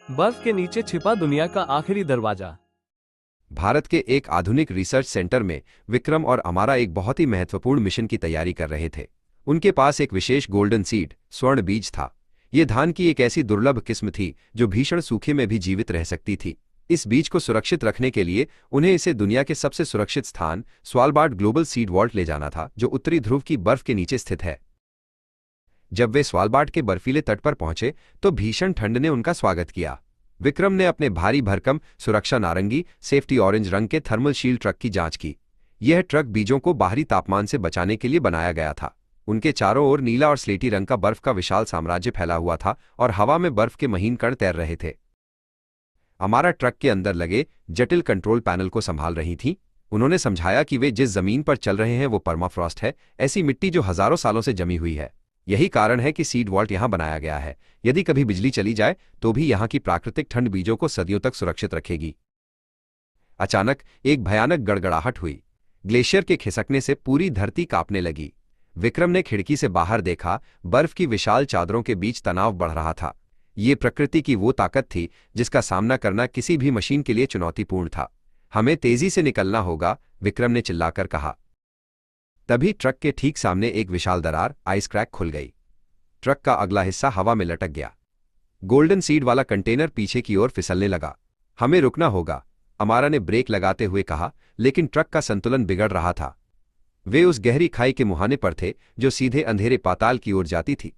बर्फ के नीचे छिपा दुनिया का आखिरी दरवाजा। भारत के एक आधुनिक रिसर्च सेंटर में विक्रम और अमारा एक बहुत ही महत्वपूर्ण मिशन की तैयारी कर रहे थे। उनके पास एक विशेष गोल्डन सीड स्वर्ण बीज था। ये धान की एक ऐसी दुर्लभ किस्म थी जो भीषण सूखे में भी जीवित रह सकती थी। इस बीज को सुरक्षित रखने के लिए उन्हें इसे दुनिया के सबसे सुरक्षित स्थान स्वालबार्ड ग्लोबल सीड वॉल्ट ले जाना था, जो उत्तरी ध्रुव की बर्फ के नीचे स्थित है। जब वे स्वालबार्ड के बर्फीले तट पर पहुंचे तो भीषण ठंड ने उनका स्वागत किया। विक्रम ने अपने भारी भरकम सुरक्षा नारंगी सेफ्टी ऑरेंज रंग के थर्मल शील्ड ट्रक की जांच की। यह ट्रक बीजों को बाहरी तापमान से बचाने के लिए बनाया गया था। उनके चारों ओर नीला और स्लेटी रंग का बर्फ का विशाल साम्राज्य फैला हुआ था और हवा में बर्फ के महीन कण तैर रहे थे। अमारा ट्रक के अंदर लगे जटिल कंट्रोल पैनल को संभाल रही थीं। उन्होंने समझाया कि वे जिस जमीन पर चल रहे हैं वो परमाफ्रॉस्ट है, ऐसी मिट्टी जो हजारों सालों से जमी हुई है। यही कारण है कि सीड वॉल्ट यहां बनाया गया है। यदि कभी बिजली चली जाए तो भी यहां की प्राकृतिक ठंड बीजों को सदियों तक सुरक्षित रखेगी। अचानक एक भयानक गड़गड़ाहट हुई। ग्लेशियर के खिसकने से पूरी धरती कांपने लगी। विक्रम ने खिड़की से बाहर देखा। बर्फ की विशाल चादरों के बीच तनाव बढ़ रहा था। ये प्रकृति की वो ताकत थी जिसका सामना करना किसी भी मशीन के लिए चुनौतीपूर्ण था। हमें तेजी से निकलना होगा, विक्रम ने चिल्लाकर कहा। तभी ट्रक के ठीक सामने एक विशाल दरार आइस क्रैक खुल गई। ट्रक का अगला हिस्सा हवा में लटक गया। गोल्डन सीड वाला कंटेनर पीछे की ओर फिसलने लगा। हमें रुकना होगा, अमारा ने ब्रेक लगाते हुए कहा, लेकिन ट्रक का संतुलन बिगड़ रहा था। वे उस गहरी खाई के मुहाने पर थे जो सीधे अंधेरे पाताल की ओर जाती थी।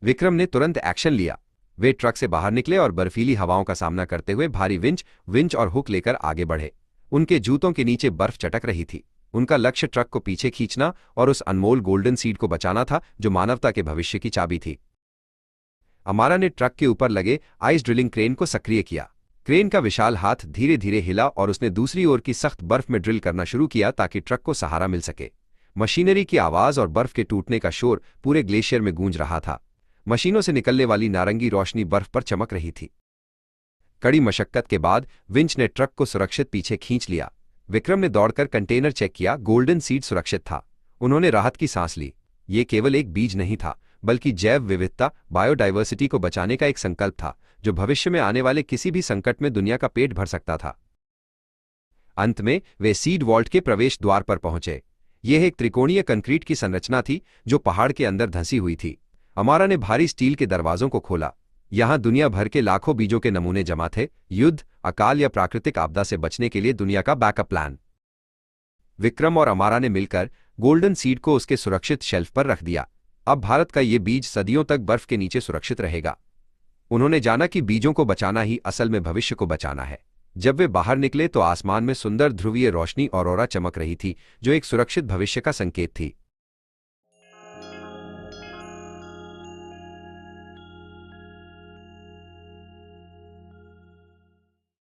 विक्रम ने तुरंत एक्शन लिया। वे ट्रक से बाहर निकले और बर्फीली हवाओं का सामना करते हुए भारी विंच और हुक लेकर आगे बढ़े। उनके जूतों के नीचे बर्फ चटक रही थी। उनका लक्ष्य ट्रक को पीछे खींचना और उस अनमोल गोल्डन सीड को बचाना था जो मानवता के भविष्य की चाबी थी। अमारा ने ट्रक के ऊपर लगे आइस ड्रिलिंग क्रेन को सक्रिय किया। क्रेन का विशाल हाथ धीरे धीरे हिला और उसने दूसरी ओर की सख्त बर्फ में ड्रिल करना शुरू किया ताकि ट्रक को सहारा मिल सके। मशीनरी की आवाज और बर्फ के टूटने का शोर पूरे ग्लेशियर में गूंज रहा था। मशीनों से निकलने वाली नारंगी रोशनी बर्फ पर चमक रही थी। कड़ी मशक्कत के बाद विंच ने ट्रक को सुरक्षित पीछे खींच लिया। विक्रम ने दौड़कर कंटेनर चेक किया। गोल्डन सीड सुरक्षित था। उन्होंने राहत की सांस ली। ये केवल एक बीज नहीं था, बल्कि जैव विविधता बायोडाइवर्सिटी को बचाने का एक संकल्प था जो भविष्य में आने वाले किसी भी संकट में दुनिया का पेट भर सकता था। अंत में वे सीड वॉल्ट के प्रवेश द्वार पर पहुंचे। यह एक त्रिकोणीय कंक्रीट की संरचना थी जो पहाड़ के अंदर धंसी हुई थी। अमारा ने भारी स्टील के दरवाजों को खोला। यहां दुनिया भर के लाखों बीजों के नमूने जमा थे, युद्ध, अकाल या प्राकृतिक आपदा से बचने के लिए दुनिया का बैकअप प्लान। विक्रम और अमारा ने मिलकर गोल्डन सीड को उसके सुरक्षित शेल्फ पर रख दिया। अब भारत का ये बीज सदियों तक बर्फ के नीचे सुरक्षित रहेगा। उन्होंने जाना कि बीजों को बचाना ही असल में भविष्य को बचाना है। जब वे बाहर निकले तो आसमान में सुंदर ध्रुवीय रोशनी और ऑरा चमक रही थी जो एक सुरक्षित भविष्य का संकेत थी।